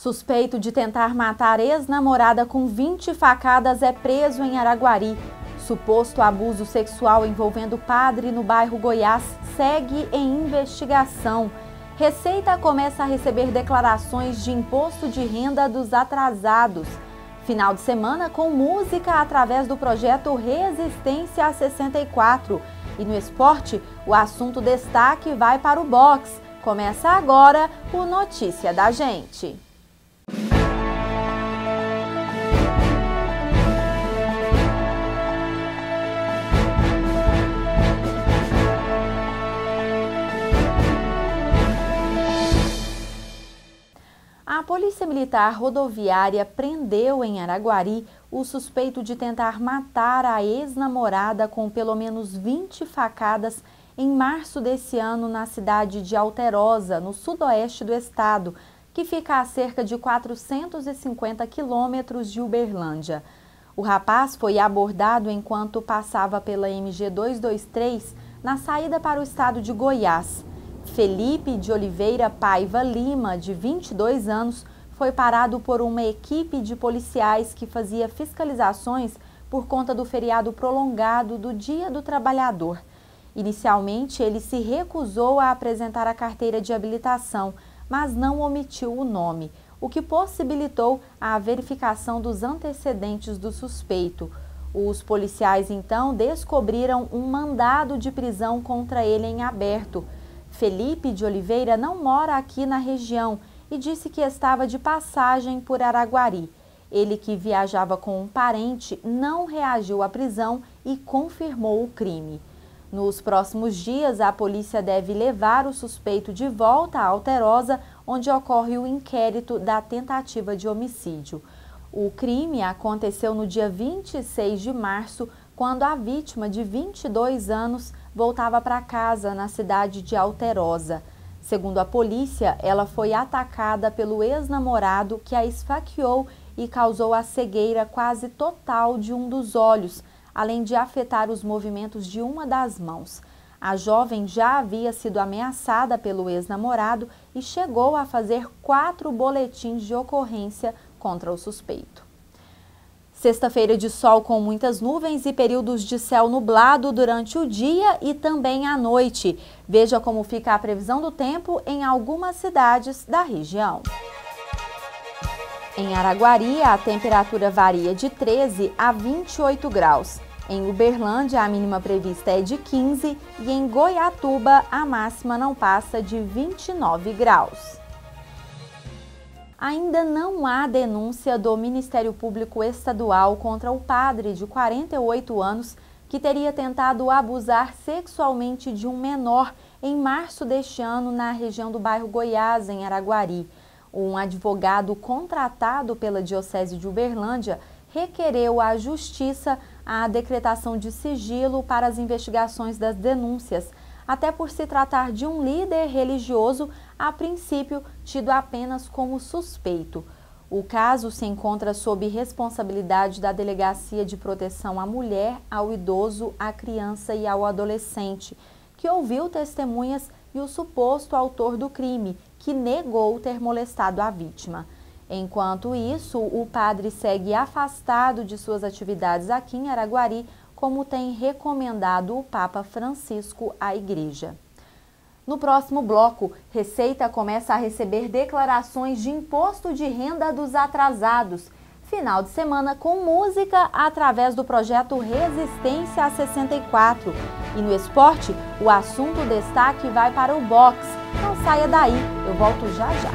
Suspeito de tentar matar ex-namorada com 20 facadas é preso em Araguari. Suposto abuso sexual envolvendo padre no bairro Goiás segue em investigação. Receita começa a receber declarações de imposto de renda dos atrasados. Final de semana com música através do projeto Resistência a 64. E no esporte, o assunto destaque vai para o boxe. Começa agora o Notícia da Gente. A Polícia Militar Rodoviária prendeu em Araguari o suspeito de tentar matar a ex-namorada com pelo menos 20 facadas em março desse ano na cidade de Alterosa, no sudoeste do estado, que fica a cerca de 450 quilômetros de Uberlândia. O rapaz foi abordado enquanto passava pela MG 223 na saída para o estado de Goiás. Felipe de Oliveira Paiva Lima, de 22 anos, foi parado por uma equipe de policiais que fazia fiscalizações por conta do feriado prolongado do Dia do Trabalhador. Inicialmente, ele se recusou a apresentar a carteira de habilitação, mas não omitiu o nome, o que possibilitou a verificação dos antecedentes do suspeito. Os policiais, então, descobriram um mandado de prisão contra ele em aberto. Felipe de Oliveira não mora aqui na região e disse que estava de passagem por Araguari. Ele, que viajava com um parente, não reagiu à prisão e confirmou o crime. Nos próximos dias, a polícia deve levar o suspeito de volta a Alterosa, onde ocorre o inquérito da tentativa de homicídio. O crime aconteceu no dia 26 de março, quando a vítima, de 22 anos, voltava para casa na cidade de Alterosa. Segundo a polícia, ela foi atacada pelo ex-namorado que a esfaqueou e causou a cegueira quase total de um dos olhos, além de afetar os movimentos de uma das mãos. A jovem já havia sido ameaçada pelo ex-namorado e chegou a fazer 4 boletins de ocorrência contra o suspeito. Sexta-feira de sol com muitas nuvens e períodos de céu nublado durante o dia e também à noite. Veja como fica a previsão do tempo em algumas cidades da região. Em Araguari, a temperatura varia de 13 a 28 graus. Em Uberlândia, a mínima prevista é de 15 e em Goiatuba, a máxima não passa de 29 graus. Ainda não há denúncia do Ministério Público Estadual contra o padre de 48 anos que teria tentado abusar sexualmente de um menor em março deste ano na região do bairro Goiás, em Araguari. Um advogado contratado pela Diocese de Uberlândia requereu à Justiça a decretação de sigilo para as investigações das denúncias, até por se tratar de um líder religioso, a princípio tido apenas como suspeito. O caso se encontra sob responsabilidade da Delegacia de Proteção à Mulher, ao Idoso, à Criança e ao Adolescente, que ouviu testemunhas e o suposto autor do crime, que negou ter molestado a vítima. Enquanto isso, o padre segue afastado de suas atividades aqui em Araguari, como tem recomendado o Papa Francisco à Igreja. No próximo bloco, Receita começa a receber declarações de imposto de renda dos atrasados. Final de semana com música através do projeto Resistência a 64. E no esporte, o assunto destaque vai para o boxe. Não saia daí, eu volto já já.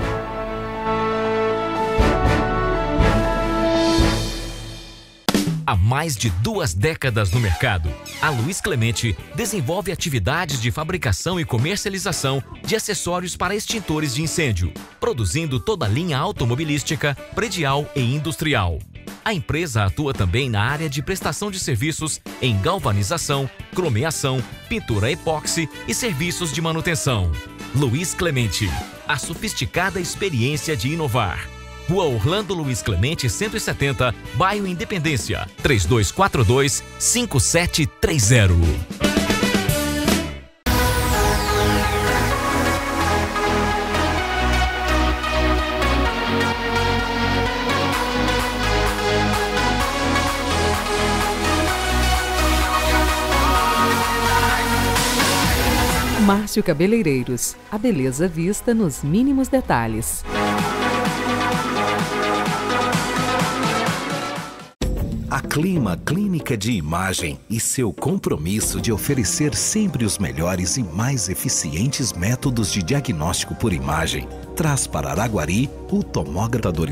Há mais de 2 décadas no mercado, a Luiz Clemente desenvolve atividades de fabricação e comercialização de acessórios para extintores de incêndio, produzindo toda a linha automobilística, predial e industrial. A empresa atua também na área de prestação de serviços em galvanização, cromeação, pintura epóxi e serviços de manutenção. Luiz Clemente, a sofisticada experiência de inovar. Rua Orlando Luiz Clemente, 170, bairro Independência, 3242-5730. Márcio Cabeleireiros, a beleza vista nos mínimos detalhes. A Clima Clínica de Imagem e seu compromisso de oferecer sempre os melhores e mais eficientes métodos de diagnóstico por imagem traz para Araguari o tomografador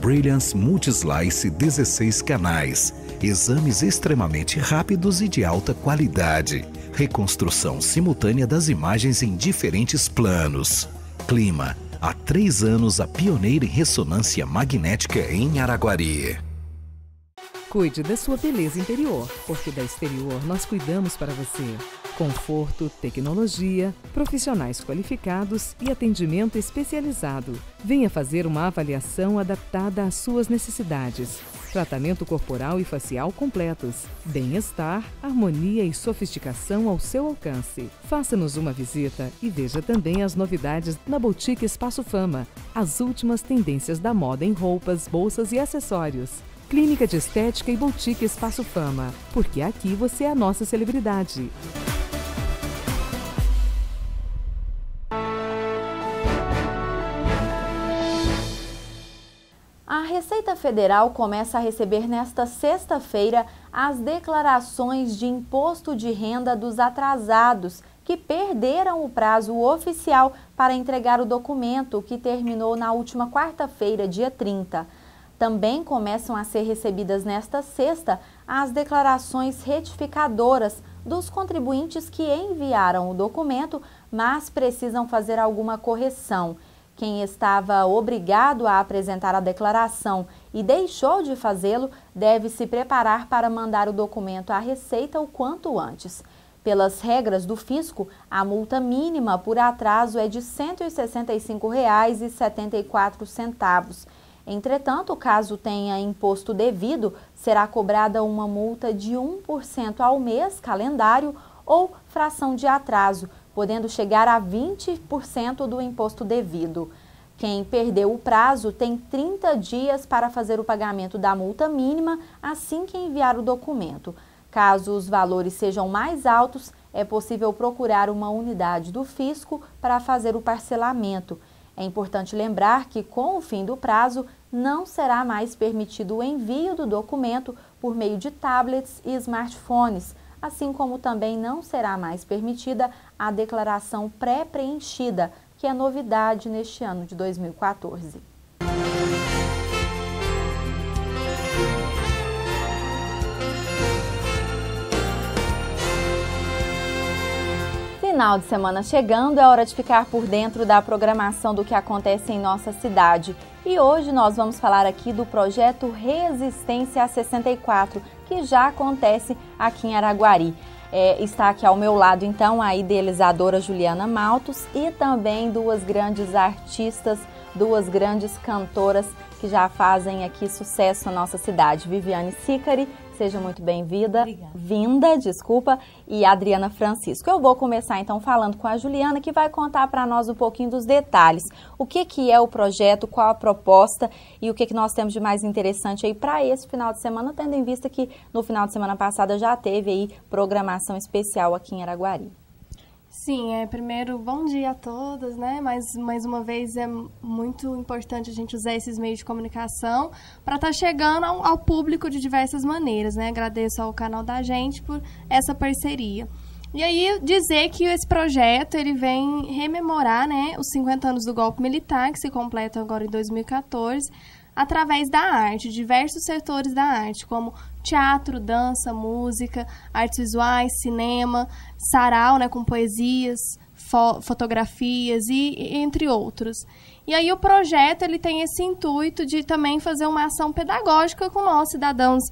Brilliance Multislice 16 canais. Exames extremamente rápidos e de alta qualidade. Reconstrução simultânea das imagens em diferentes planos. Clima, há 3 anos a pioneira em ressonância magnética em Araguari. Cuide da sua beleza interior, porque da exterior nós cuidamos para você. Conforto, tecnologia, profissionais qualificados e atendimento especializado. Venha fazer uma avaliação adaptada às suas necessidades. Tratamento corporal e facial completos. Bem-estar, harmonia e sofisticação ao seu alcance. Faça-nos uma visita e veja também as novidades na Boutique Espaço Fama. As últimas tendências da moda em roupas, bolsas e acessórios. Clínica de Estética e Boutique Espaço Fama, porque aqui você é a nossa celebridade. A Receita Federal começa a receber nesta sexta-feira as declarações de imposto de renda dos atrasados que perderam o prazo oficial para entregar o documento, que terminou na última quarta-feira, dia 30. Também começam a ser recebidas nesta sexta as declarações retificadoras dos contribuintes que enviaram o documento, mas precisam fazer alguma correção. Quem estava obrigado a apresentar a declaração e deixou de fazê-lo deve se preparar para mandar o documento à Receita o quanto antes. Pelas regras do fisco, a multa mínima por atraso é de R$ 165,74. Entretanto, caso tenha imposto devido, será cobrada uma multa de 1% ao mês calendário ou fração de atraso, podendo chegar a 20% do imposto devido. Quem perdeu o prazo tem 30 dias para fazer o pagamento da multa mínima assim que enviar o documento. Caso os valores sejam mais altos, é possível procurar uma unidade do fisco para fazer o parcelamento. É importante lembrar que, com o fim do prazo, não será mais permitido o envio do documento por meio de tablets e smartphones, assim como também não será mais permitida a declaração pré-preenchida, que é novidade neste ano de 2014. Final de semana chegando, é hora de ficar por dentro da programação do que acontece em nossa cidade. E hoje nós vamos falar aqui do projeto Resistência 64, que já acontece aqui em Araguari. Está aqui ao meu lado, então, a idealizadora Juliana Maltos e também duas grandes artistas, duas grandes cantoras que já fazem aqui sucesso na nossa cidade. Viviane Sicari, seja muito bem-vinda, e Adriana Francisco. Eu vou começar então falando com a Juliana, que vai contar para nós um pouquinho dos detalhes. O que é o projeto, qual a proposta e o que nós temos de mais interessante aí para esse final de semana, tendo em vista que no final de semana passada já teve aí programação especial aqui em Araguari. Sim, primeiro, bom dia a todas, né? Mais uma vez é muito importante a gente usar esses meios de comunicação para estar chegando ao público de diversas maneiras, né? Agradeço ao canal da gente por essa parceria. E aí, dizer que esse projeto, ele vem rememorar, né, os 50 anos do golpe militar, que se completam agora em 2014, através da arte, diversos setores da arte, como teatro, dança, música, artes visuais, cinema, sarau, né, com poesias, fotografias e entre outros. E aí o projeto, ele tem esse intuito de também fazer uma ação pedagógica com nós, cidadãos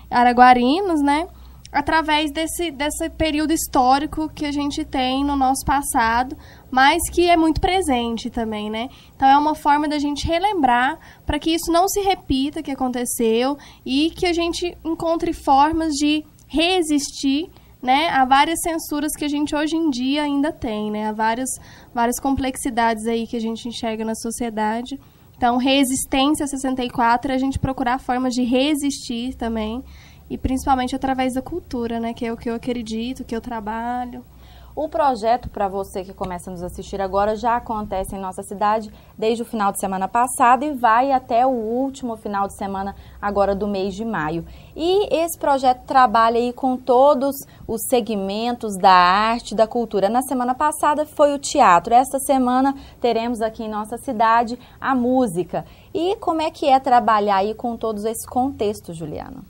araguarinos, né, através desse período histórico que a gente tem no nosso passado, mas que é muito presente também, né? Então é uma forma da gente relembrar para que isso não se repita, o que aconteceu, e que a gente encontre formas de resistir, né, a várias censuras que a gente hoje em dia ainda tem, né? A várias complexidades aí que a gente enxerga na sociedade. Então, Resistência 64 é a gente procurar formas de resistir também, e principalmente através da cultura, né, que é o que eu acredito, que eu trabalho. O projeto, para você que começa a nos assistir agora, já acontece em nossa cidade desde o final de semana passado e vai até o último final de semana agora do mês de maio. E esse projeto trabalha aí com todos os segmentos da arte, da cultura. Na semana passada foi o teatro, esta semana teremos aqui em nossa cidade a música. E como é que é trabalhar aí com todos esses contextos, Juliana?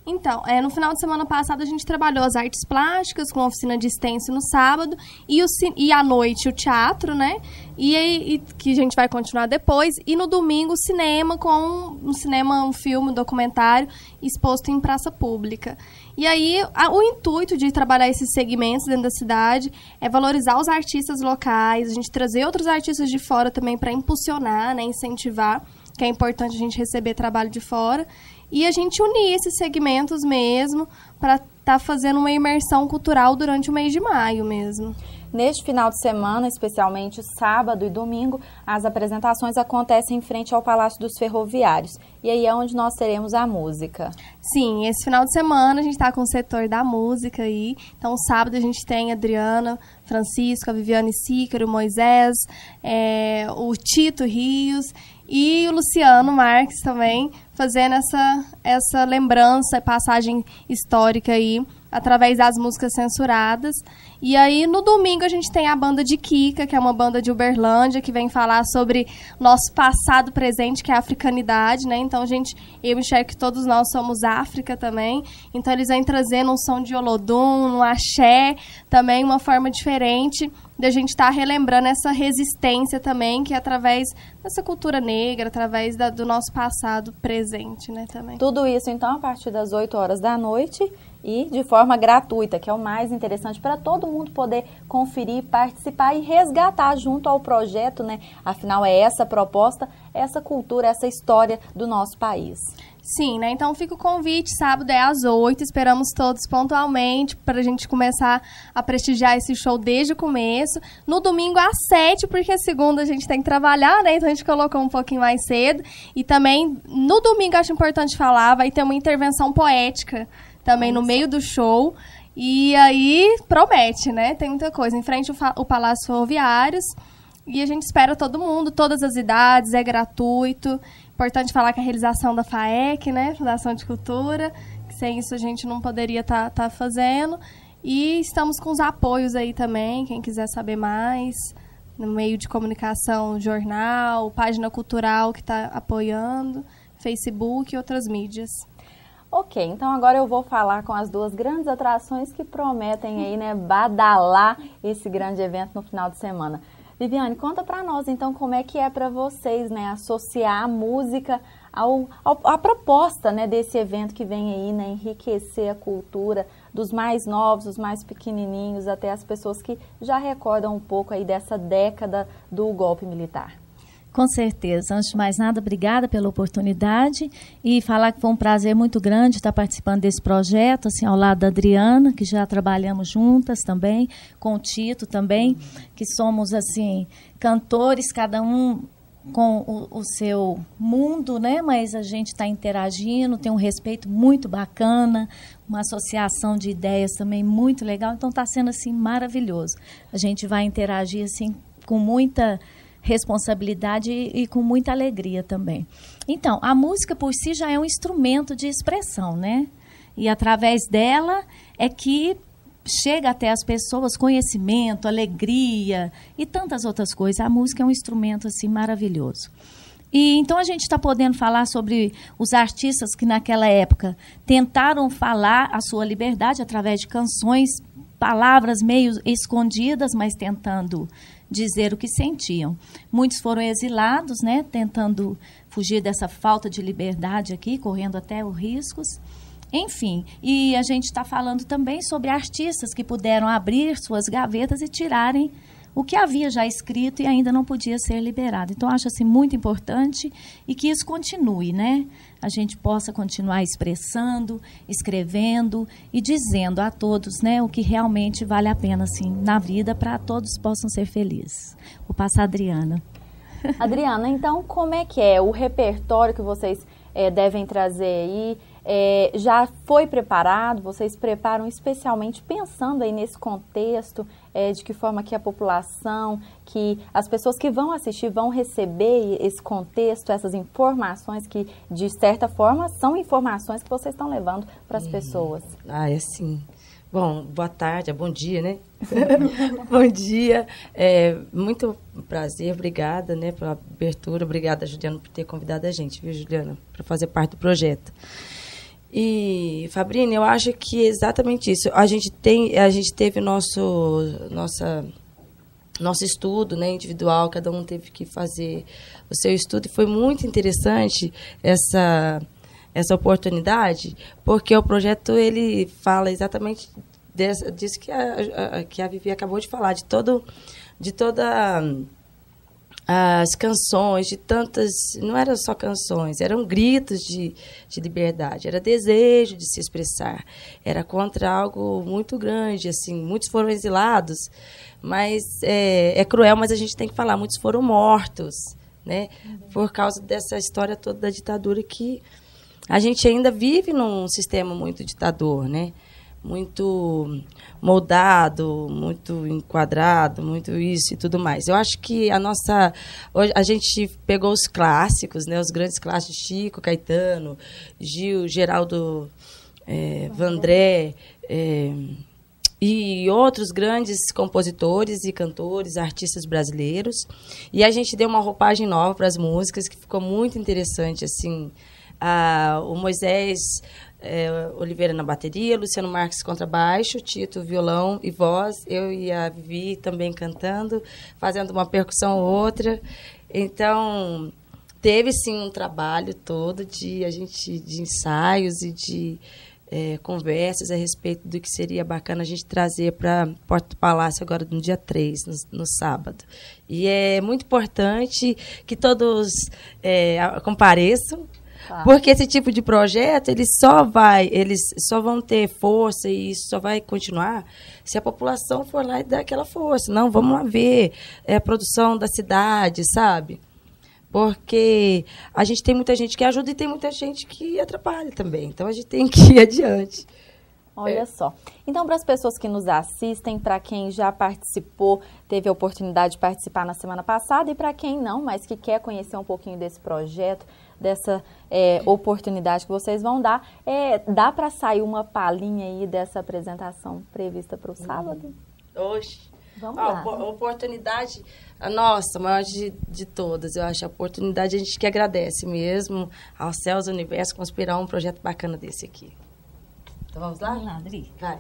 Então, no final de semana passada a gente trabalhou as artes plásticas com oficina de stencil no sábado e à noite o teatro, né? E que a gente vai continuar depois. E no domingo o cinema com um filme, um documentário exposto em praça pública. E aí o intuito de trabalhar esses segmentos dentro da cidade é valorizar os artistas locais, a gente trazer outros artistas de fora também para impulsionar, né, incentivar, que é importante a gente receber trabalho de fora. E a gente unir esses segmentos mesmo para estar fazendo uma imersão cultural durante o mês de maio mesmo. Neste final de semana, especialmente sábado e domingo, as apresentações acontecem em frente ao Palácio dos Ferroviários. E aí é onde nós teremos a música. Sim, esse final de semana a gente está com o setor da música aí. Então, sábado a gente tem a Adriana Francisco, a Viviane Sícaro, o Moisés, o Tito Rios e o Luciano Marques também, fazendo essa lembrança, passagem histórica aí, através das músicas censuradas. E aí, no domingo, a gente tem a banda de Kika, que é uma banda de Uberlândia, que vem falar sobre nosso passado presente, que é a africanidade, né? Então, eu enxergo que todos nós somos África também. Então, eles vêm trazendo um som de Olodum, um axé, também uma forma diferente da gente estar relembrando essa resistência também, que é através dessa cultura negra, através do nosso passado presente, né, também. Tudo isso, então, a partir das 8 horas da noite e de forma gratuita, que é o mais interessante para todo mundo poder conferir, participar e resgatar junto ao projeto, né? Afinal, é essa a proposta, essa cultura, essa história do nosso país. Sim, né? Então fica o convite, sábado é às 8, esperamos todos pontualmente para a gente começar a prestigiar esse show desde o começo. No domingo às 7, porque a segunda a gente tem que trabalhar, né? Então a gente colocou um pouquinho mais cedo. E também, no domingo, acho importante falar, vai ter uma intervenção poética também no meio do show. E aí promete, né? Tem muita coisa. Em frente ao Palácio Ferroviários. E a gente espera todo mundo, todas as idades, é gratuito. Importante falar que a realização da FAEC, né, Fundação de Cultura, que sem isso a gente não poderia estar fazendo. E estamos com os apoios aí também, quem quiser saber mais, no meio de comunicação, jornal, página cultural que está apoiando, Facebook e outras mídias. Ok, então agora eu vou falar com as duas grandes atrações que prometem aí, né, badalar esse grande evento no final de semana. Viviane, conta para nós, então, como é que é para vocês, né, associar a música à proposta, né, desse evento que vem aí, né, enriquecer a cultura dos mais novos, dos mais pequenininhos, até as pessoas que já recordam um pouco aí dessa década do golpe militar. Com certeza. Antes de mais nada, obrigada pela oportunidade e falar que foi um prazer muito grande estar participando desse projeto, assim, ao lado da Adriana, que já trabalhamos juntas também, com o Tito também, que somos, assim, cantores, cada um com o seu mundo, né? Mas a gente está interagindo, tem um respeito muito bacana, uma associação de ideias também muito legal, então está sendo, assim, maravilhoso. A gente vai interagir, assim, com muita responsabilidade e com muita alegria também. Então, a música por si já é um instrumento de expressão, né? E através dela é que chega até as pessoas conhecimento, alegria e tantas outras coisas. A música é um instrumento, assim, maravilhoso. E então a gente está podendo falar sobre os artistas que naquela época tentaram falar a sua liberdade através de canções, palavras meio escondidas, mas tentando dizer o que sentiam. Muitos foram exilados, né, tentando fugir dessa falta de liberdade aqui, correndo até os riscos. Enfim, e a gente está falando também sobre artistas que puderam abrir suas gavetas e tirarem o que havia já escrito e ainda não podia ser liberado. Então, acho assim, muito importante e que isso continue, né? A gente possa continuar expressando, escrevendo e dizendo a todos, né, o que realmente vale a pena, assim, na vida, para todos possam ser felizes. Vou passar a Adriana. Adriana, então, como é que é o repertório que vocês devem trazer aí? já foi preparado? Vocês preparam especialmente pensando aí nesse contexto, de que forma que a população, que as pessoas que vão assistir vão receber esse contexto, essas informações que, de certa forma, são informações que vocês estão levando para as pessoas? É assim. Bom, boa tarde, bom dia, né? Bom dia, muito prazer, obrigada, né, pela abertura, obrigada, Juliana, por ter convidado a gente, viu, Juliana, para fazer parte do projeto. E, Fabrício, eu acho que é exatamente isso. A gente teve nosso estudo, né, individual, cada um teve que fazer o seu estudo, e foi muito interessante essa oportunidade, porque o projeto ele fala exatamente disso que a Vivi acabou de falar, de toda as canções, de tantas... Não eram só canções, eram gritos de liberdade, era desejo de se expressar, era contra algo muito grande, assim, muitos foram exilados, mas é cruel, mas a gente tem que falar, muitos foram mortos, né, por causa dessa história toda da ditadura, que a gente ainda vive num sistema muito ditador, né, muito moldado, muito enquadrado, muito isso e tudo mais. Eu acho que a gente pegou os clássicos, né, os grandes clássicos, Chico, Caetano, Gil, Geraldo Vandré, e outros grandes compositores e cantores, artistas brasileiros, e a gente deu uma roupagem nova para as músicas, que ficou muito interessante, assim, o Moisés Oliveira na bateria, Luciano Marques contrabaixo, Tito violão e voz, eu e a Vivi também cantando, fazendo uma percussão ou outra. Então, teve sim um trabalho todo de ensaios e de conversas a respeito do que seria bacana a gente trazer para Porta do Palácio agora no dia 3, no sábado. E é muito importante que todos compareçam, porque esse tipo de projeto, eles só vão ter força, e isso só vai continuar se a população for lá e dar aquela força. Não, vamos lá ver a produção da cidade, sabe? Porque a gente tem muita gente que ajuda e tem muita gente que atrapalha também. Então, a gente tem que ir adiante. Olha só. Então, para as pessoas que nos assistem, para quem já participou, teve a oportunidade de participar na semana passada, e para quem não, mas que quer conhecer um pouquinho desse projeto, dessa oportunidade que vocês vão dar, dá para sair uma palhinha aí dessa apresentação prevista para o sábado? Oxe. Vamos lá. A oportunidade, a nossa, maior de todas, eu acho. A oportunidade a gente que agradece mesmo aos céus, ao universo, conspirar um projeto bacana desse aqui. Então vamos lá? Vamos lá, Adri. Vai.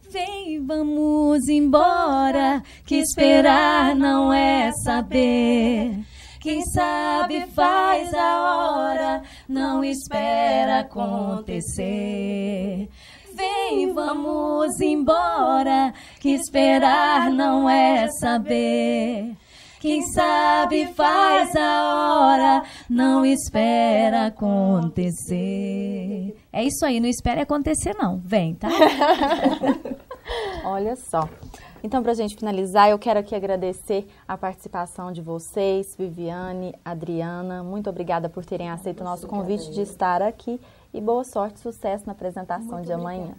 Vem, vamos embora, que esperar não é saber. Quem sabe faz a hora, não espera acontecer. Vem, vamos embora, que esperar não é saber. Quem sabe faz a hora, não espera acontecer. É isso aí, não espera acontecer não, vem, tá? Olha só. Então, para a gente finalizar, eu quero aqui agradecer a participação de vocês, Viviane, Adriana. Muito obrigada por terem aceito o nosso convite de estar aqui. E boa sorte e sucesso na apresentação de amanhã.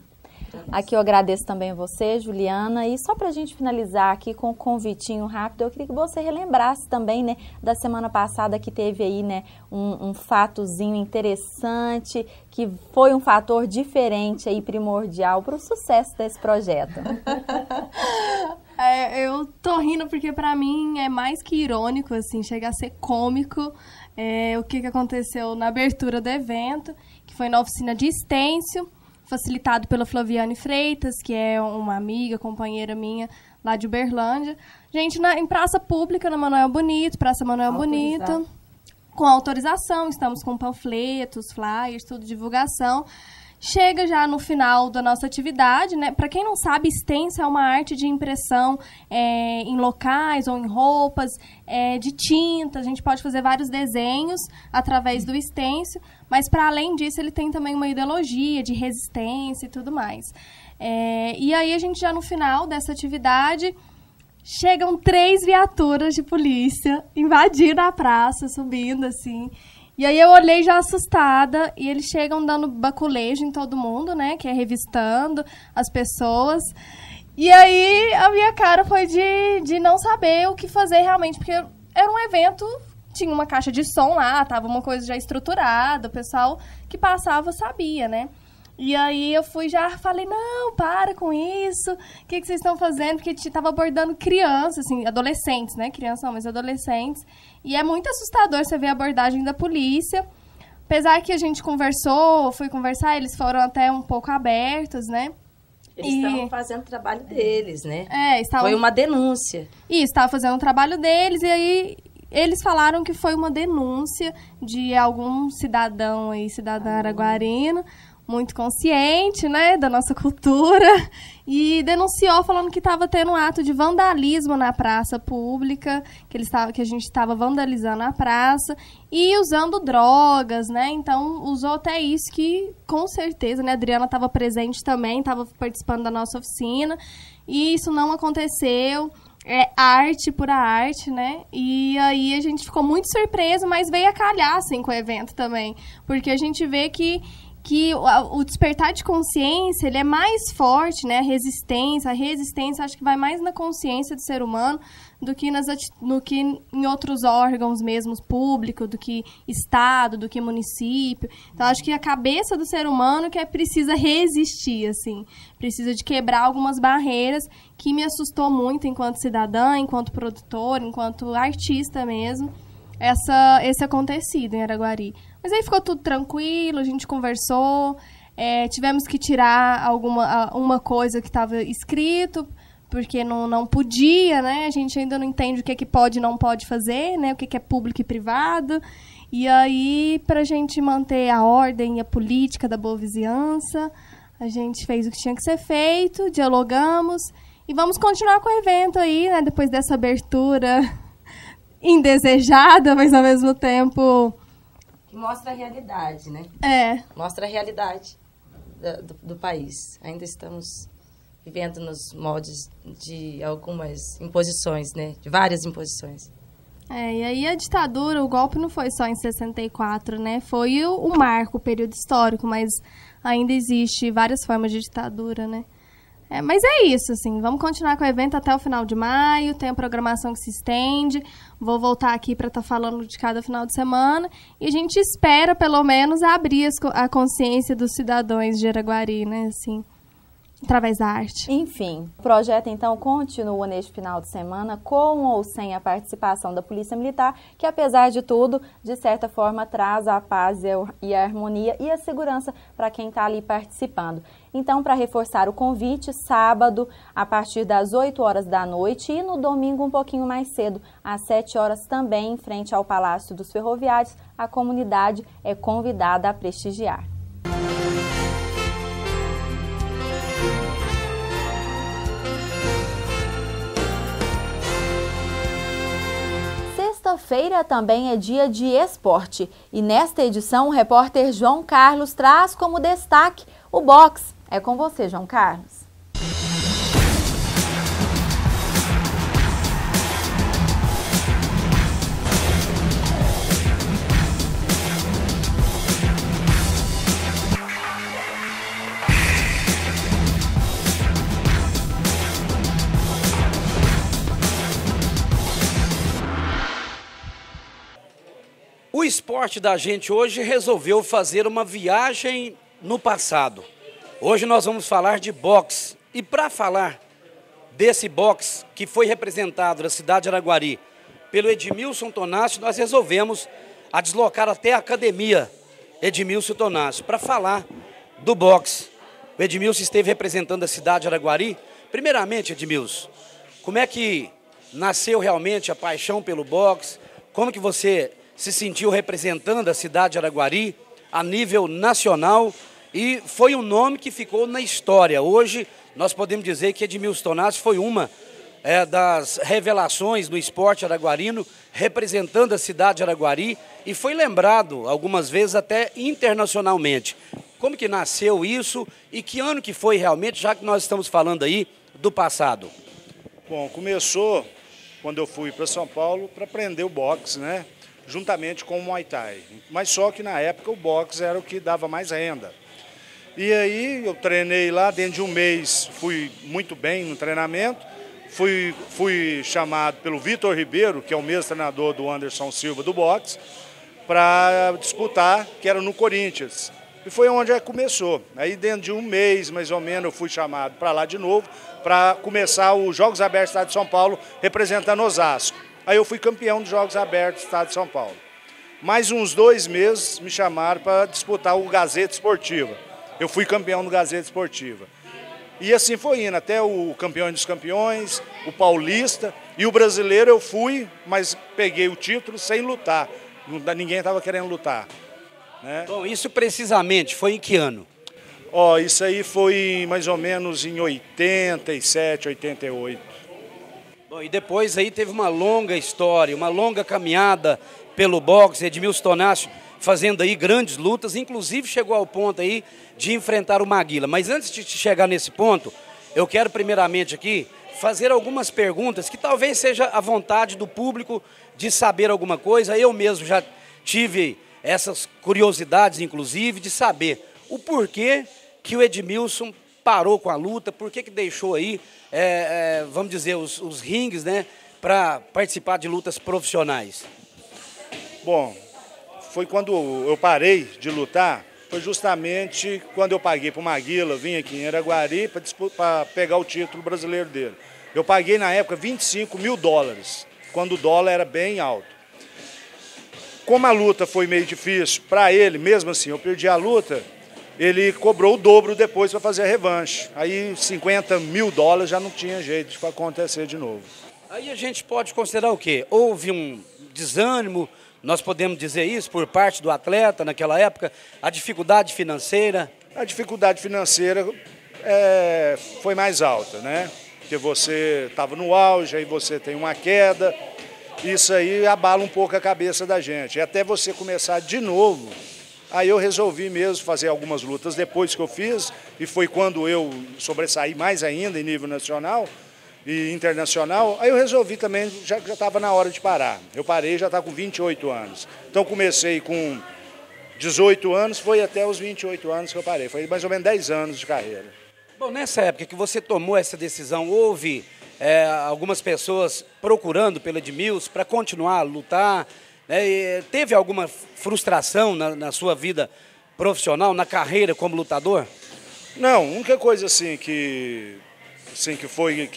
Aqui eu agradeço também a você, Juliana. E só para a gente finalizar aqui com um convitinho rápido, eu queria que você relembrasse também, né, da semana passada que teve aí, né, um fatozinho interessante, que foi um fator diferente aí, primordial para o sucesso desse projeto. Eu tô rindo porque para mim é mais que irônico, assim, chega a ser cômico o que aconteceu na abertura do evento, que foi na oficina de Estêncio, facilitado pela Flaviane Freitas, que é uma amiga, companheira minha lá de Uberlândia. Gente, em praça pública, na Manuel Bonito, Praça Manuel Bonito, com autorização, estamos com panfletos, flyers, tudo, divulgação. Chega já no final da nossa atividade, né? Para quem não sabe, stencil é uma arte de impressão em locais ou em roupas, de tinta. A gente pode fazer vários desenhos através do stencil, mas para além disso ele tem também uma ideologia de resistência e tudo mais. E aí a gente já no final dessa atividade chegam 3 viaturas de polícia invadindo a praça, subindo assim. E aí eu olhei já assustada, e eles chegam dando baculejo em todo mundo, né? Que é revistando as pessoas. E aí a minha cara foi de não saber o que fazer realmente, porque era um evento, tinha uma caixa de som lá, tava uma coisa já estruturada, o pessoal que passava sabia, né? E aí eu falei, não, para com isso, o que vocês estão fazendo? Porque tava abordando crianças, assim, adolescentes, né? Crianças não, mas adolescentes. E é muito assustador você ver a abordagem da polícia. Apesar que a gente fui conversar, eles foram até um pouco abertos, né? Eles estavam fazendo o trabalho deles, né? Foi uma denúncia. Isso, estava fazendo o trabalho deles, e aí eles falaram que foi uma denúncia de algum cidadão aí, cidadã araguarino, muito consciente, né, da nossa cultura, e denunciou falando que estava tendo um ato de vandalismo na praça pública, que a gente estava vandalizando a praça e usando drogas, né? Então usou até isso que, com certeza, né, a Adriana estava presente também, estava participando da nossa oficina, e isso não aconteceu. É arte pura arte, né? E aí a gente ficou muito surpreso, mas veio a calhar, assim, com o evento também, porque a gente vê que o despertar de consciência, ele é mais forte, né? A resistência acho que vai mais na consciência do ser humano do que em outros órgãos mesmo, públicos, do que Estado, do que município. Então, acho que a cabeça do ser humano que precisa resistir, assim. Precisa de quebrar algumas barreiras, que me assustou muito enquanto cidadã, enquanto produtora, enquanto artista mesmo, esse acontecido em Araguari. Mas aí ficou tudo tranquilo, a gente conversou, tivemos que tirar uma coisa que estava escrito, porque não podia, né? A gente ainda não entende o que pode e não pode fazer, né? O que é público e privado. E aí, para a gente manter a ordem e a política da boa vizinhança, a gente fez o que tinha que ser feito, dialogamos, e vamos continuar com o evento aí, né? Depois dessa abertura indesejada, mas ao mesmo tempo... Mostra a realidade, né? Mostra a realidade do país. Ainda estamos vivendo nos moldes de algumas imposições, né? De várias imposições. E aí a ditadura, o golpe não foi só em 64, né? Foi o marco, o período histórico, mas ainda existe várias formas de ditadura, né? Mas é isso, assim, vamos continuar com o evento até o final de maio, tem a programação que se estende, vou voltar aqui para estar falando de cada final de semana, e a gente espera, pelo menos, abrir a consciência dos cidadãos de Araguari, né, assim, através da arte. Enfim, o projeto, então, continua neste final de semana, com ou sem a participação da Polícia Militar, que, apesar de tudo, de certa forma, traz a paz e a harmonia e a segurança para quem está ali participando. Então, para reforçar o convite, sábado, a partir das 8 horas da noite, e no domingo um pouquinho mais cedo, às 7 horas também, em frente ao Palácio dos Ferroviários, a comunidade é convidada a prestigiar. Sexta-feira também é dia de esporte, e nesta edição o repórter João Carlos traz como destaque o boxe. É com você, João Carlos. O esporte da gente hoje resolveu fazer uma viagem no passado. Hoje nós vamos falar de boxe. E para falar desse boxe que foi representado na cidade de Araguari pelo Edmilson Tonásio, nós resolvemos deslocar até a academia Edmilson Tonásio para falar do boxe. O Edmilson esteve representando a cidade de Araguari. Primeiramente, Edmilson, como é que nasceu realmente a paixão pelo boxe? Como que você se sentiu representando a cidade de Araguari a nível nacional? E foi um nome que ficou na história. Hoje nós podemos dizer que Edmilson Tonásio foi uma das revelações do esporte araguarino, representando a cidade de Araguari, e foi lembrado algumas vezes até internacionalmente. Como que nasceu isso e que ano que foi realmente, já que nós estamos falando aí do passado? Bom, começou quando eu fui para São Paulo para aprender o boxe, né? juntamente com o Muay Thai. Mas só que na época o boxe era o que dava mais renda. E aí eu treinei lá, dentro de um mês fui muito bem no treinamento, fui chamado pelo Vitor Ribeiro, que é o mesmo treinador do Anderson Silva do boxe, para disputar, que era no Corinthians. E foi onde começou. Aí dentro de um mês, mais ou menos, eu fui chamado para lá de novo, para começar os Jogos Abertos do Estado de São Paulo, representando Osasco. Aí eu fui campeão dos Jogos Abertos do Estado de São Paulo. Mais uns 2 meses me chamaram para disputar o Gazeta Esportiva. Eu fui campeão do Gazeta Esportiva. E assim foi indo, até o Campeão dos Campeões, o Paulista e o Brasileiro eu fui, mas peguei o título sem lutar. Ninguém estava querendo lutar. Né? Bom, isso precisamente foi em que ano? Ó, isso aí foi mais ou menos em 87, 88. Bom, e depois aí teve uma longa história, uma longa caminhada pelo boxe, Edmilson Tonásio fazendo aí grandes lutas, inclusive chegou ao ponto aí de enfrentar o Maguila. Mas antes de chegar nesse ponto, eu quero primeiramente aqui fazer algumas perguntas que talvez seja a vontade do público de saber alguma coisa. Eu mesmo já tive essas curiosidades, inclusive, de saber o porquê que o Edmilson parou com a luta, por que deixou aí, vamos dizer, os ringues, né, para participar de lutas profissionais. Bom, foi quando eu parei de lutar, foi justamente quando eu paguei para o Maguila, vim aqui em Araguari para pegar o título brasileiro dele. Eu paguei na época $25 mil, quando o dólar era bem alto. Como a luta foi meio difícil para ele, mesmo assim, eu perdi a luta, ele cobrou o dobro depois para fazer a revanche. Aí $50 mil já não tinha jeito de acontecer de novo. Aí a gente pode considerar o quê? Houve um desânimo, nós podemos dizer isso, por parte do atleta naquela época, a dificuldade financeira? A dificuldade financeira foi mais alta, né? Porque você estava no auge, aí você tem uma queda, isso aí abala um pouco a cabeça da gente. E até você começar de novo, aí eu resolvi mesmo fazer algumas lutas depois que eu fiz, e foi quando eu sobressaí mais ainda em nível nacional e internacional, aí eu resolvi também, já estava na hora de parar. Eu parei, já estava com 28 anos. Então comecei com 18 anos, foi até os 28 anos que eu parei. Foi mais ou menos 10 anos de carreira. Bom, nessa época que você tomou essa decisão, houve algumas pessoas procurando pelo Edmilson para continuar a lutar, né? E teve alguma frustração na sua vida profissional, na carreira como lutador? Não, a única coisa assim que foi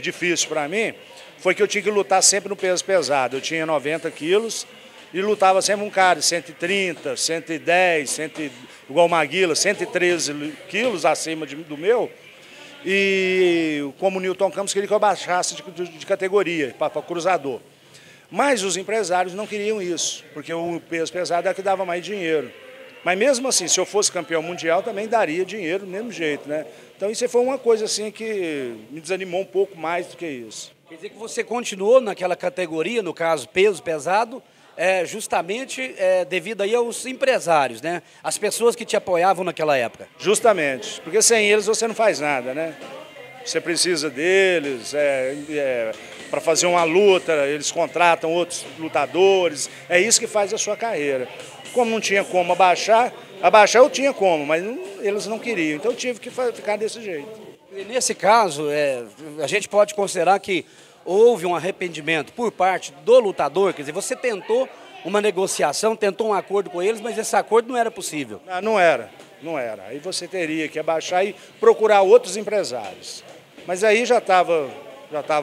difícil para mim foi que eu tinha que lutar sempre no peso pesado. Eu tinha 90 quilos e lutava sempre um cara de 130, 110, igual o Maguila, 113 quilos acima do meu. E como o Newton Campos queria que eu baixasse de categoria para cruzador. Mas os empresários não queriam isso, porque o peso pesado é que dava mais dinheiro. Mas mesmo assim, se eu fosse campeão mundial, também daria dinheiro do mesmo jeito, né? Então isso foi uma coisa assim que me desanimou um pouco mais do que isso. Quer dizer que você continuou naquela categoria, no caso peso pesado, justamente devido aí aos empresários, né? As pessoas que te apoiavam naquela época. Justamente, porque sem eles você não faz nada, né? Você precisa deles, para fazer uma luta, eles contratam outros lutadores, é isso que faz a sua carreira. Como não tinha como abaixar eu tinha como, mas eles não queriam, então eu tive que ficar desse jeito. E nesse caso, a gente pode considerar que houve um arrependimento por parte do lutador, quer dizer, você tentou uma negociação, tentou um acordo com eles, mas esse acordo não era possível. Não era. Aí você teria que abaixar e procurar outros empresários. Mas aí já estava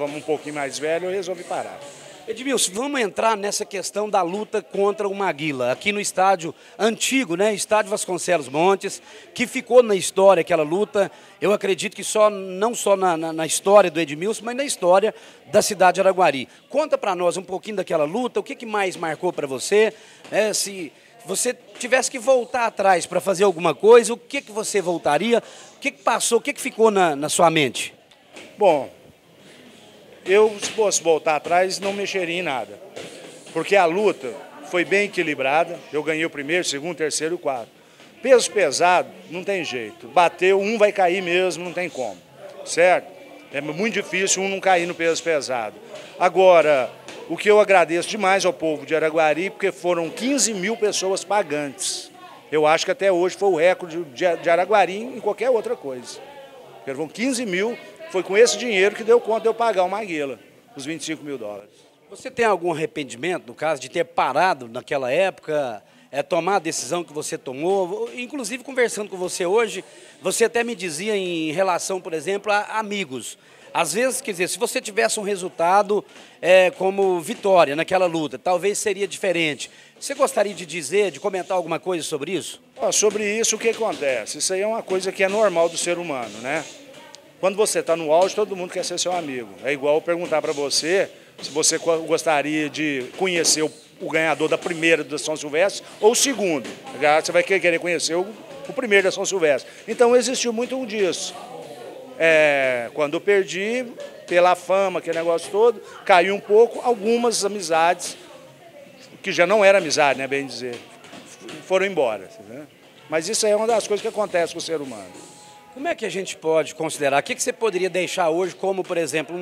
um pouquinho mais velho, eu resolvi parar. Edmilson, vamos entrar nessa questão da luta contra o Maguila, aqui no estádio antigo, né? Estádio Vasconcelos Montes, que ficou na história aquela luta. Eu acredito que não só na história do Edmilson, mas na história da cidade de Araguari. Conta para nós um pouquinho daquela luta, o que mais marcou para você, se você tivesse que voltar atrás para fazer alguma coisa, o que você voltaria, o que passou, o que ficou na sua mente? Bom, eu, se fosse voltar atrás, não mexeria em nada. Porque a luta foi bem equilibrada. Eu ganhei o primeiro, segundo, terceiro e quarto. Peso pesado, não tem jeito. Bateu, um vai cair mesmo, não tem como. Certo? É muito difícil um não cair no peso pesado. Agora, O que eu agradeço demais ao povo de Araguari, porque foram 15 mil pessoas pagantes. Eu acho que até hoje foi o recorde de Araguari em qualquer outra coisa. Foram 15 mil, foi com esse dinheiro que deu conta de eu pagar o Maguila, os 25 mil dólares. Você tem algum arrependimento, no caso, de ter parado naquela época, tomar a decisão que você tomou? Inclusive, conversando com você hoje, você até me dizia em relação, por exemplo, a amigos. Às vezes, quer dizer, se você tivesse um resultado como vitória naquela luta, talvez seria diferente. Você gostaria de dizer, de comentar alguma coisa sobre isso? Sobre isso, o que acontece? Isso aí é uma coisa que é normal do ser humano, né? Quando você está no auge, todo mundo quer ser seu amigo. É igual eu perguntar para você se você gostaria de conhecer o ganhador da primeira da São Silvestre ou o segundo. Você vai querer conhecer o primeiro da São Silvestre. Então, existiu muito disso. Quando eu perdi, pela fama, aquele negócio todo, caiu um pouco, algumas amizades, que já não era amizade, né, bem dizer, foram embora. Né? Mas isso aí é uma das coisas que acontece com o ser humano. Como é que a gente pode considerar? O que você poderia deixar hoje como, por exemplo,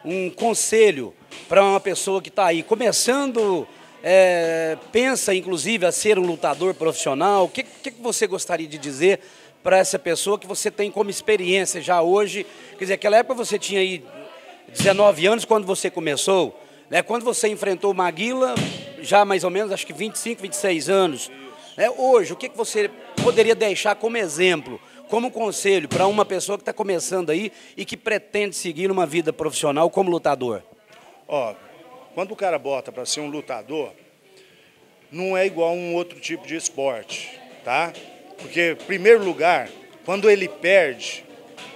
um conselho para uma pessoa que está aí começando, pensa inclusive a ser um lutador profissional? O que você gostaria de dizer para essa pessoa que você tem como experiência já hoje? Quer dizer, naquela época você tinha aí 19 anos quando você começou, né? Quando você enfrentou o Maguila, já mais ou menos, acho que 25, 26 anos. Né? Hoje, o que você poderia deixar como exemplo, como conselho para uma pessoa que está começando aí e que pretende seguir uma vida profissional como lutador? Quando o cara bota para ser um lutador, não é igual a um outro tipo de esporte, tá? Porque, em primeiro lugar, quando ele perde,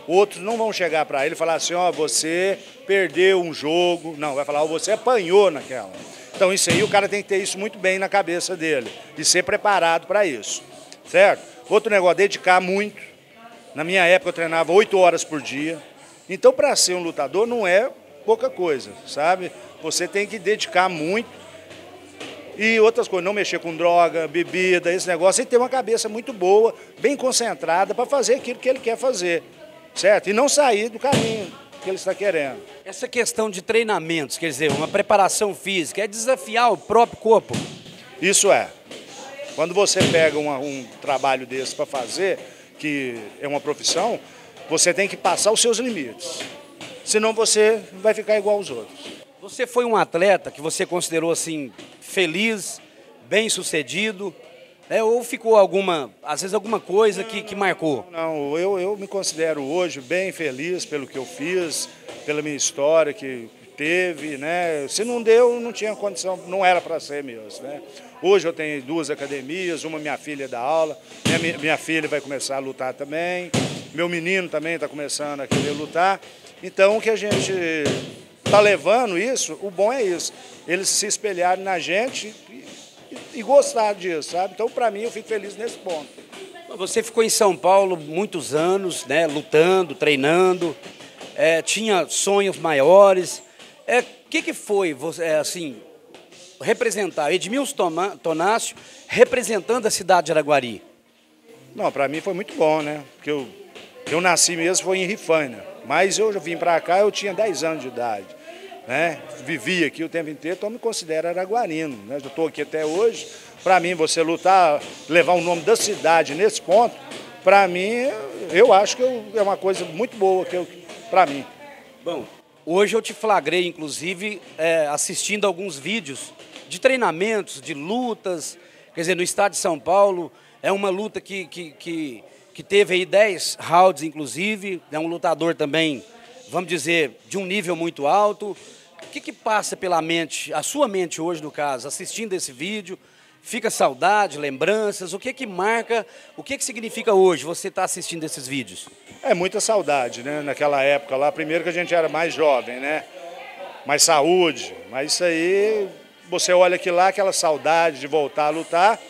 outros não vão chegar para ele e falar assim, você perdeu um jogo. Não, vai falar, você apanhou naquela. Então, isso aí, o cara tem que ter isso muito bem na cabeça dele e ser preparado para isso, certo? Outro negócio, dedicar muito. Na minha época, eu treinava 8 horas por dia. Então, para ser um lutador, não é pouca coisa, sabe? Você tem que dedicar muito. E outras coisas, não mexer com droga, bebida, esse negócio, e ter uma cabeça muito boa, bem concentrada para fazer aquilo que ele quer fazer, certo? E não sair do caminho que ele está querendo. Essa questão de treinamentos, quer dizer, uma preparação física, é desafiar o próprio corpo? Isso é. Quando você pega um trabalho desse para fazer, que é uma profissão, você tem que passar os seus limites. Senão você vai ficar igual aos outros. Você foi um atleta que você considerou assim feliz, bem-sucedido, ou ficou às vezes alguma coisa que marcou? Não, eu me considero hoje bem feliz pelo que eu fiz, pela minha história que teve, né? Se não deu, não tinha condição, não era para ser mesmo, né? Hoje eu tenho 2 academias, uma minha filha dá aula, minha filha vai começar a lutar também, meu menino também está começando a querer lutar. Então, o que a gente está levando isso, o bom é isso, eles se espelharem na gente e gostar disso, sabe? Então, para mim, eu fico feliz nesse ponto. Você ficou em São Paulo muitos anos, né, lutando, treinando, tinha sonhos maiores. Que foi, assim, representar Edmilson Tonácio representando a cidade de Araguari? Não, para mim foi muito bom, né? Porque eu nasci mesmo, foi em Rifaina, mas eu já vim para cá, eu tinha 10 anos de idade, né? Vivi aqui o tempo inteiro, então eu me considero araguarino, né? Eu estou aqui até hoje. Para mim, você lutar, levar o nome da cidade nesse ponto, para mim, eu acho que é uma coisa muito boa para mim. Bom, hoje eu te flagrei, inclusive, assistindo alguns vídeos de treinamentos, de lutas, quer dizer, no estado de São Paulo, é uma luta que teve aí 10 rounds, inclusive, é um lutador também, vamos dizer, de um nível muito alto. O que passa pela mente, a sua mente hoje, no caso, assistindo esse vídeo? Fica saudade, lembranças? O que marca, o que significa hoje você estar assistindo esses vídeos? É muita saudade, né? Naquela época lá, primeiro que a gente era mais jovem, né? Mais saúde, mas isso aí, você olha aqui lá, aquela saudade de voltar a lutar,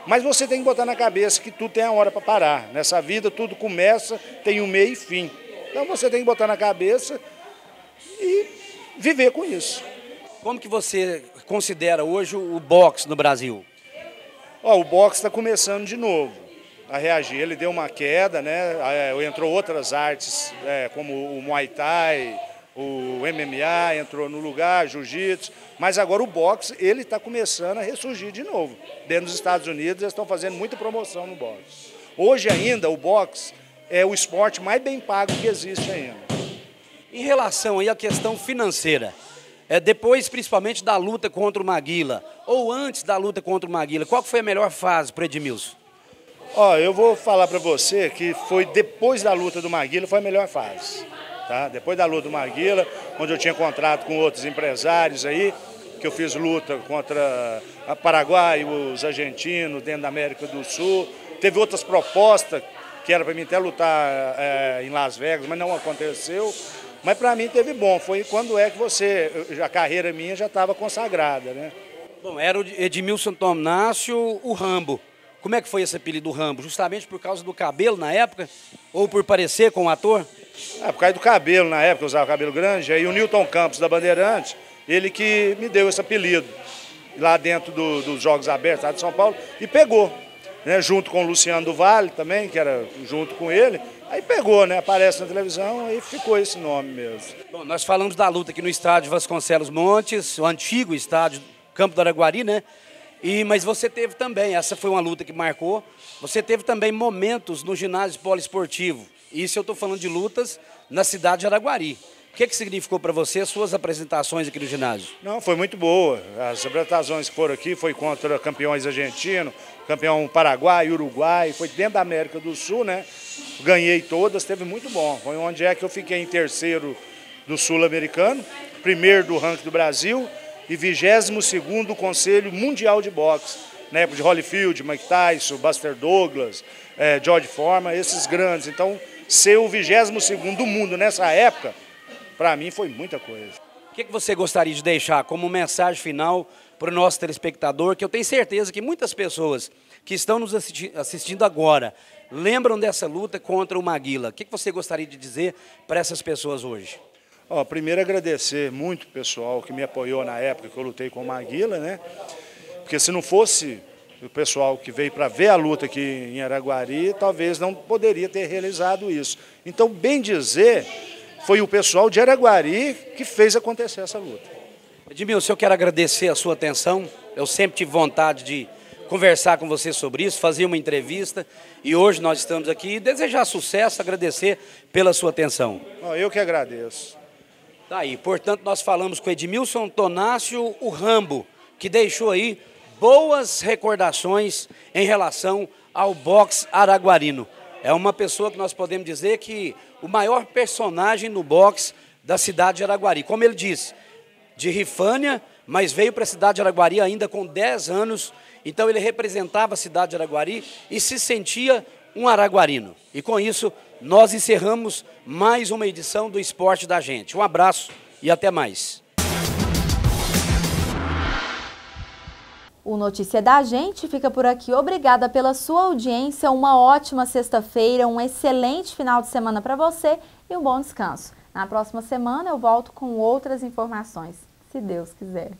mas você tem que botar na cabeça que tudo tem a hora para parar. Nessa vida tudo começa, tem um meio e fim. Então você tem que botar na cabeça e viver com isso. Como que você considera hoje o boxe no Brasil? O boxe está começando de novo a reagir. Ele deu uma queda, né? Entrou outras artes, como o Muay Thai, o MMA entrou no lugar, jiu-jitsu, mas agora o boxe, ele está começando a ressurgir de novo. Dentro dos Estados Unidos, eles estão fazendo muita promoção no boxe. Hoje ainda, o boxe é o esporte mais bem pago que existe ainda. Em relação aí à questão financeira, depois principalmente da luta contra o Maguila, ou antes da luta contra o Maguila, qual foi a melhor fase para o Edmilson? Ó, eu vou falar para você que foi depois da luta do Maguila, foi a melhor fase. Tá? Depois da luta do Maguila, onde eu tinha contrato com outros empresários aí, que eu fiz luta contra a Paraguai, os argentinos, dentro da América do Sul. Teve outras propostas, que era para mim até lutar em Las Vegas, mas não aconteceu. Mas para mim teve bom, foi quando a carreira minha já estava consagrada, né? Bom, era o Edmilson Tonácio, o Rambo. Como é que foi esse apelido do Rambo? Justamente por causa do cabelo na época? Ou por parecer com o ator? Por causa do cabelo na época, eu usava cabelo grande. Aí o Newton Campos da Bandeirantes, ele que me deu esse apelido lá dentro dos Jogos Abertos lá de São Paulo e pegou, né? Junto com o Luciano do Vale também, que era junto com ele. Aí pegou, né? Aparece na televisão, aí ficou esse nome mesmo. Bom, nós falamos da luta aqui no estádio Vasconcelos Montes, o antigo estádio Campo do Araguari, né? Mas você teve também, essa foi uma luta que marcou, você teve também momentos no ginásio poliesportivo. Isso eu estou falando de lutas na cidade de Araguari. O que significou para você as suas apresentações aqui no ginásio? Não, foi muito boa. As apresentações que foram aqui foi contra campeões argentinos, campeão Paraguai, Uruguai, foi dentro da América do Sul, né? Ganhei todas, teve muito bom. Foi onde que eu fiquei em terceiro do Sul-Americano, primeiro do ranking do Brasil e 22º do Conselho Mundial de Boxe, na época de Holyfield, Mike Tyson, Buster Douglas, George Foreman, esses grandes. Então, ser o 22º do mundo nessa época, para mim foi muita coisa. O que você gostaria de deixar como mensagem final para o nosso telespectador, que eu tenho certeza que muitas pessoas que estão nos assistindo agora lembram dessa luta contra o Maguila. O que você gostaria de dizer para essas pessoas hoje? Primeiro agradecer muito o pessoal que me apoiou na época que eu lutei com o Maguila, né? Porque se não fosse o pessoal que veio para ver a luta aqui em Araguari, talvez não poderia ter realizado isso. Então, bem dizer, foi o pessoal de Araguari que fez acontecer essa luta. Edmilson, eu quero agradecer a sua atenção. Eu sempre tive vontade de conversar com você sobre isso, fazer uma entrevista. E hoje nós estamos aqui e desejar sucesso, agradecer pela sua atenção. Eu que agradeço. Tá aí, portanto, nós falamos com Edmilson Tonácio, o Rambo, que deixou aí boas recordações em relação ao boxe araguarino. É uma pessoa que nós podemos dizer que o maior personagem no boxe da cidade de Araguari. Como ele disse, de Rifânia, mas veio para a cidade de Araguari ainda com 10 anos. Então ele representava a cidade de Araguari e se sentia um araguarino. E com isso, nós encerramos mais uma edição do Esporte da Gente. Um abraço e até mais. O Notícia da Gente fica por aqui. Obrigada pela sua audiência. Uma ótima sexta-feira, um excelente final de semana para você e um bom descanso. Na próxima semana eu volto com outras informações, se Deus quiser.